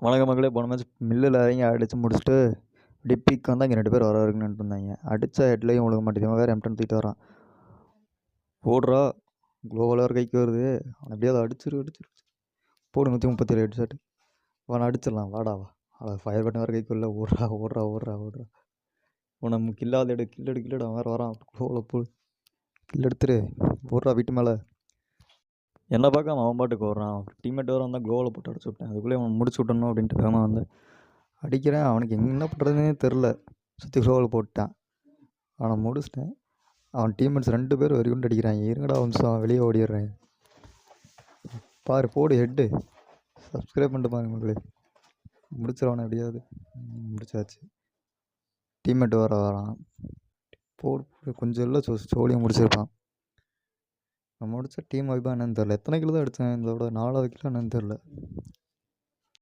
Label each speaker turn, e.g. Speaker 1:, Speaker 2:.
Speaker 1: வணக்கம் மக்களே. போன மேட்ச் மில்லில் இறங்கி அடித்து முடிச்சுட்டு டிப்பிக்கு வந்து அங்கே 2 பேர் வராருங்கன்னு இருந்தாங்க. அடித்தா ஹெட்லையும் ஒழுங்க மாட்டேங்குது. வேறு எம்டன் தூக்கிட்டு வரான். போடுறா குளோவலாக ஒரு கைக்கு வருது. அவன் எப்படியாவது அடிச்சிரு போடு. 137 ஹெட் ஷாட். அவனை அடிச்சிடலாம். வாடாவா ஃபயர் பட்டன் வேறு கைக்கு இல்லை. ஓடுறா. உனக்கு கில்லாத கில்லடு அவன் வேறு வரான். குளோவில் போடு. கில் எடுத்துரு. போடுறா வீட்டு மேலே. என்ன பார்க்காம அவன் பாட்டுக்கு ஓடுறான். டீம்மேட் வேறு வந்தால் க்ளோவில் போட்டு அடிச்சு விட்டேன். அதுக்குள்ளே அவன் முடிச்சு விட்டணும் அப்படின்ட்டு வேகமாக வந்து அடிக்கிறேன். அவனுக்கு என்ன பண்ணுறதுனே தெரில. சுற்றி க்ளோவில் போட்டான். அவனை முடிச்சிட்டேன். அவன் டீம்மேட்ஸ் 2 பேர் வரைக்கும் அடிக்கிறாங்க. இருங்கடா வம்சம் வெளியே ஓடிடுறேன். பாரு போடு ஹெட்டு. சப்ஸ்கிரைப் பண்ணிட்டு பாருங்க மக்களே. முடிச்சிடவனை எப்படியாவது. முடிச்சாச்சு. டீம்மேட் வரான். போடு கொஞ்சம் இல்லை சோழியும் முடிச்சிருப்பான். நம்ம முடிச்ச டீம் வைப்பா என்னன்னு தெரில. எத்தனை கிலோ தான் அடித்தேன் இதோட 4வது கிலோ என்னன்னு தெரில.